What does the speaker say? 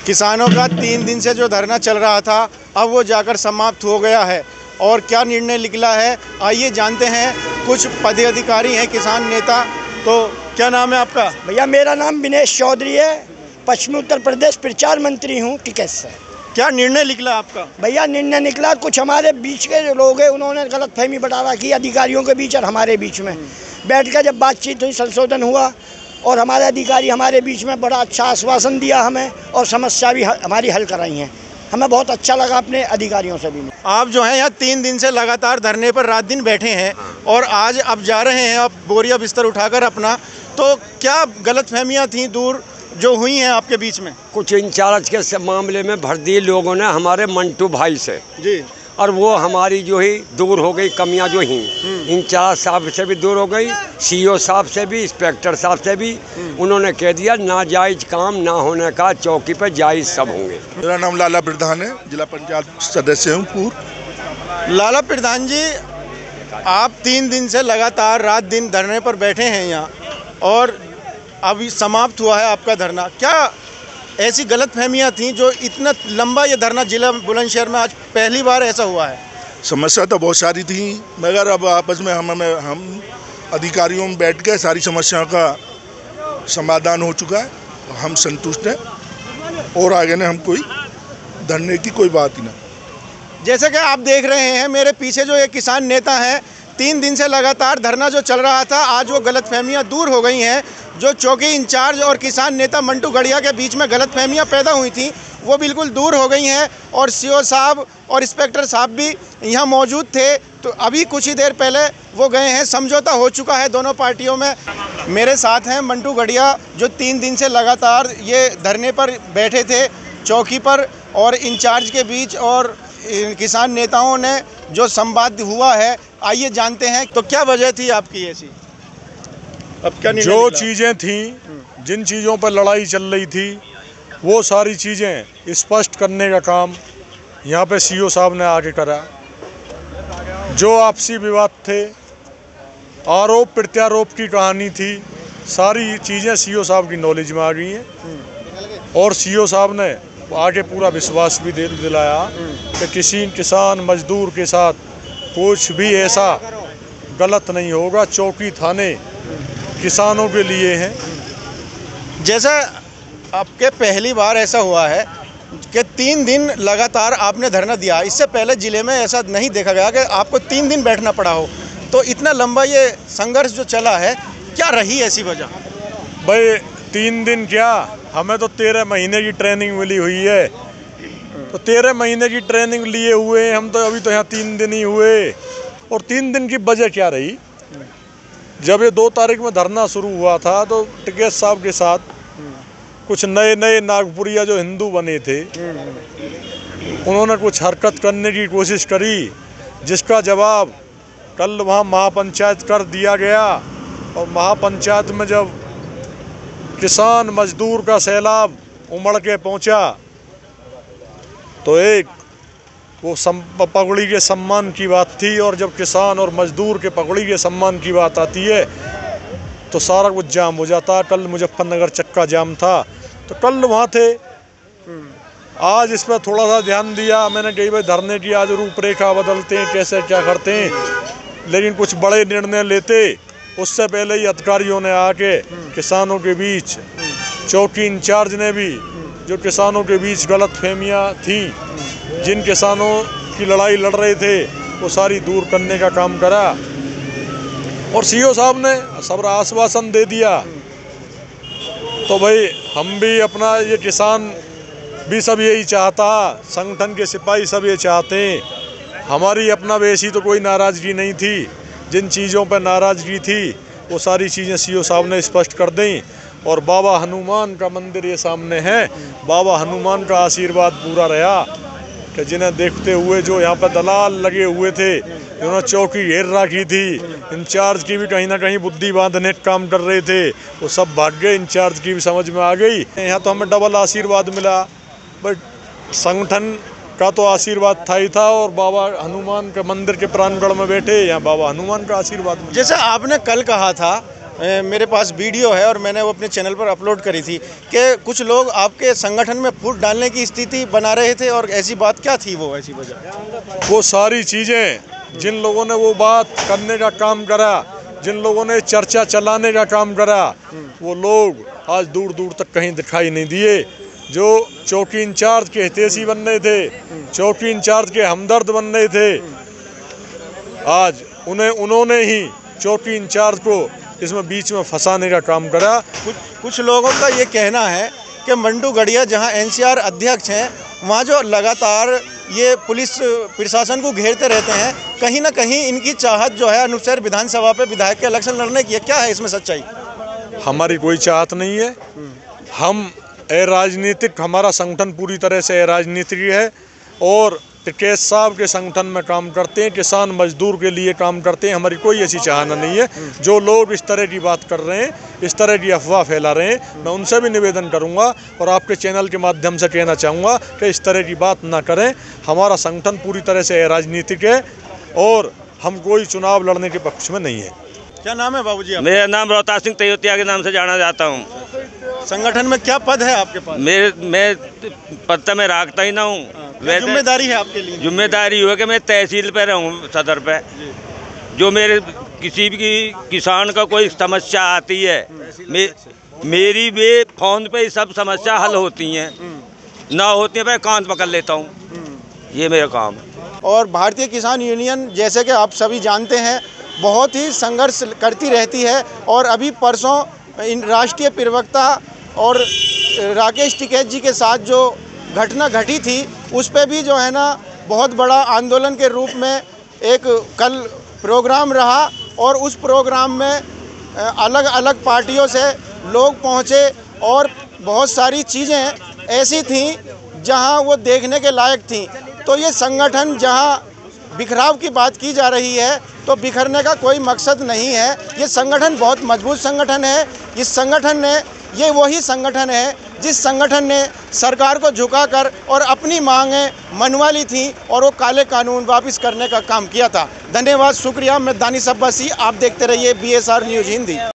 किसानों का 3 दिन से जो धरना चल रहा था अब वो जाकर समाप्त हो गया है और क्या निर्णय निकला है आइए जानते हैं। कुछ पदाधिकारी हैं, किसान नेता। तो क्या नाम है आपका? भैया मेरा नाम विनेश चौधरी है, पश्चिमी उत्तर प्रदेश प्रचार मंत्री हूँ टिकैत से। क्या निर्णय निकला आपका? भैया निर्णय निकला, कुछ हमारे बीच के जो लोग हैं उन्होंने गलतफहमी बढ़ा रखी अधिकारियों के बीच और हमारे बीच में। बैठकर जब बातचीत हुई, संशोधन हुआ और हमारे अधिकारी हमारे बीच में बड़ा अच्छा आश्वासन दिया हमें और समस्या भी हमारी हल कराई हैं। हमें बहुत अच्छा लगा अपने अधिकारियों से भी। आप जो हैं यहाँ 3 दिन से लगातार धरने पर रात दिन बैठे हैं और आज अब जा रहे हैं आप बोरिया बिस्तर उठाकर अपना, तो क्या गलतफहमियाँ थी दूर जो हुई हैं आपके बीच में? कुछ इंचार्ज के मामले में भर दिए लोगों ने हमारे मंटू भाई से जी, और वो हमारी जो ही दूर हो गई कमियां जो ही इंचार्ज साहब से भी दूर हो गई, सीओ साहब से भी, इंस्पेक्टर साहब से भी। उन्होंने कह दिया नाजायज काम ना होने का चौकी पर जायज सब होंगे। मेरा नाम लाला प्रधान है, जिला पंचायत सदस्य हूँ पूर्व। लाला प्रधान जी, आप 3 दिन से लगातार रात दिन धरने पर बैठे हैं यहाँ और अभी समाप्त हुआ है आपका धरना। क्या ऐसी गलतफहमियां थीं जो इतना लंबा ये धरना जिला बुलंदशहर में आज पहली बार ऐसा हुआ है? समस्या तो बहुत सारी थी, मगर अब आपस में हम अधिकारियों में बैठ के सारी समस्याओं का समाधान हो चुका है, हम संतुष्ट हैं और आगे ने हम कोई धरने की कोई बात ही ना। जैसे कि आप देख रहे हैं मेरे पीछे जो एक किसान नेता है, 3 दिन से लगातार धरना जो चल रहा था आज वो गलतफहमियां दूर हो गई हैं। जो चौकी इंचार्ज और किसान नेता मंटू गड़िया के बीच में गलतफहमियां पैदा हुई थी वो बिल्कुल दूर हो गई हैं और सीओ साहब और इंस्पेक्टर साहब भी यहाँ मौजूद थे। तो अभी कुछ ही देर पहले वो गए हैं, समझौता हो चुका है दोनों पार्टियों में। मेरे साथ हैं मंटू गड़िया जो 3 दिन से लगातार ये धरने पर बैठे थे चौकी पर और इंचार्ज के बीच और किसान नेताओं ने जो संवाद हुआ है आइए जानते हैं। तो क्या वजह थी आपकी ऐसी? अब क्या जो चीज़ें थीं, जिन चीज़ों पर लड़ाई चल रही थी वो सारी चीज़ें स्पष्ट करने का काम यहाँ पे सीओ साहब ने आगे करा। जो आपसी विवाद थे, आरोप प्रत्यारोप की कहानी थी, सारी चीज़ें सीओ साहब की नॉलेज में आ गई हैं और सीओ साहब ने आगे पूरा विश्वास भी दिलाया कि किसी किसान मजदूर के साथ कुछ भी ऐसा गलत नहीं होगा। चौकी थाने किसानों के लिए हैं। जैसा आपके पहली बार ऐसा हुआ है कि 3 दिन लगातार आपने धरना दिया, इससे पहले ज़िले में ऐसा नहीं देखा गया कि आपको 3 दिन बैठना पड़ा हो, तो इतना लंबा ये संघर्ष जो चला है क्या रही ऐसी वजह? भाई 3 दिन क्या, हमें तो 13 महीने की ट्रेनिंग मिली हुई है, तो 13 महीने की ट्रेनिंग लिए हुए हम, तो अभी तो यहाँ 3 दिन ही हुए। और 3 दिन की वजह क्या रही? जब ये 2 तारीख में धरना शुरू हुआ था तो टिकैत साहब के साथ कुछ नए नए नागपुरिया जो हिंदू बने थे उन्होंने कुछ हरकत करने की कोशिश करी, जिसका जवाब कल वहाँ महापंचायत कर दिया गया। और महापंचायत में जब किसान मजदूर का सैलाब उमड़ के पहुँचा तो एक वो पगड़ी के सम्मान की बात थी, और जब किसान और मजदूर के पगड़ी के सम्मान की बात आती है तो सारा कुछ जाम हो जाता। कल मुजफ्फरनगर चक्का जाम था, तो कल वहाँ थे। आज इस पर थोड़ा सा ध्यान दिया मैंने, कई बार धरने की आज रूपरेखा बदलते हैं, कैसे क्या करते हैं, लेकिन कुछ बड़े निर्णय लेते उससे पहले ही अधिकारियों ने आके किसानों के बीच, चौकी इंचार्ज ने भी जो किसानों के बीच गलतफहमियाँ थीं, जिन किसानों की लड़ाई लड़ रहे थे वो सारी दूर करने का काम करा और सीओ साहब ने सब आश्वासन दे दिया। तो भाई हम भी अपना, ये किसान भी सब यही चाहता, संगठन के सिपाही सब ये चाहते हैं। हमारी अपना वैसी तो कोई नाराज़गी नहीं थी, जिन चीज़ों पर नाराज़गी थी वो सारी चीज़ें सीओ साहब ने स्पष्ट कर दी। और बाबा हनुमान का मंदिर ये सामने है, बाबा हनुमान का आशीर्वाद पूरा रहा कि जिन्हें देखते हुए जो यहाँ पर दलाल लगे हुए थे, जिन्होंने चौकी घेर रखी थी, इंचार्ज की भी कहीं ना कहीं बुद्धि बांधने काम कर रहे थे, वो सब भाग गए। इंचार्ज की भी समझ में आ गई। यहाँ तो हमें डबल आशीर्वाद मिला, बट संगठन का तो आशीर्वाद था ही था और बाबा हनुमान के मंदिर के प्रांगण में बैठे, यहाँ बाबा हनुमान का आशीर्वाद मिला। जैसे आपने कल कहा था मेरे पास वीडियो है और मैंने वो अपने चैनल पर अपलोड करी थी कि कुछ लोग आपके संगठन में फूट डालने की स्थिति बना रहे थे, और ऐसी बात क्या थी, वो ऐसी वजह? वो सारी चीज़ें जिन लोगों ने वो बात करने का काम करा, जिन लोगों ने चर्चा चलाने का काम करा, वो लोग आज दूर दूर तक कहीं दिखाई नहीं दिए। जो चौकी इंचार्ज के हितैषी बन रहे थे, चौकी इंचार्ज के हमदर्द बन रहे थे, आज उन्होंने ही चौकी इंचार्ज को इसमें बीच में फंसाने का काम करा। कुछ लोगों का ये कहना है कि मंटू गड़िया जहां एनसीआर अध्यक्ष हैं, वहां जो लगातार ये पुलिस प्रशासन को घेरते रहते हैं, कहीं ना कहीं इनकी चाहत जो है अनुपशहर विधानसभा पे विधायक के इलेक्शन लड़ने की, क्या है इसमें सच्चाई? हमारी कोई चाहत नहीं है। हम राजनीतिक, हमारा संगठन पूरी तरह से राजनीतिक है और त्रिकेश साहब के संगठन में काम करते हैं, किसान मजदूर के लिए काम करते हैं। हमारी कोई ऐसी चाहना नहीं है। जो लोग इस तरह की बात कर रहे हैं, इस तरह की अफवाह फैला रहे हैं, मैं उनसे भी निवेदन करूंगा और आपके चैनल के माध्यम से कहना चाहूँगा कि इस तरह की बात ना करें। हमारा संगठन पूरी तरह से राजनीतिक है और हम कोई चुनाव लड़ने के पक्ष में नहीं है। क्या नाम है बाबूजी आपका? मेरा नाम रोहतास सिंह तयोतिया के नाम से जाना जाता हूँ। संगठन में क्या पद है आपके पास? मैं पद तो मैं रखता ही ना हूँ। क्या जिम्मेदारी है आपके लिए? जिम्मेदारी हुआ कि मैं तहसील पे रहूँ, सदर पे। जो मेरे किसी भी किसान का कोई समस्या आती है, मेरी भी फोन पे सब समस्या हल होती हैं, ना होती है मैं कान पकड़ लेता हूँ। ये मेरा काम है। और भारतीय किसान यूनियन, जैसे कि आप सभी जानते हैं, बहुत ही संघर्ष करती रहती है, और अभी परसों इन राष्ट्रीय प्रवक्ता और राकेश टिकैत जी के साथ जो घटना घटी थी, उस पे भी जो है ना बहुत बड़ा आंदोलन के रूप में एक कल प्रोग्राम रहा, और उस प्रोग्राम में अलग अलग पार्टियों से लोग पहुँचे और बहुत सारी चीज़ें ऐसी थीं जहां वो देखने के लायक थीं। तो ये संगठन, जहां बिखराव की बात की जा रही है, तो बिखरने का कोई मकसद नहीं है। ये संगठन बहुत मजबूत संगठन है। इस संगठन ने, ये वही संगठन है जिस संगठन ने सरकार को झुकाकर और अपनी मांगें मनवा ली थी और वो काले कानून वापस करने का काम किया था। धन्यवाद, शुक्रिया। मैं दानिश अब्बासी, आप देखते रहिए BSR न्यूज़ हिंदी।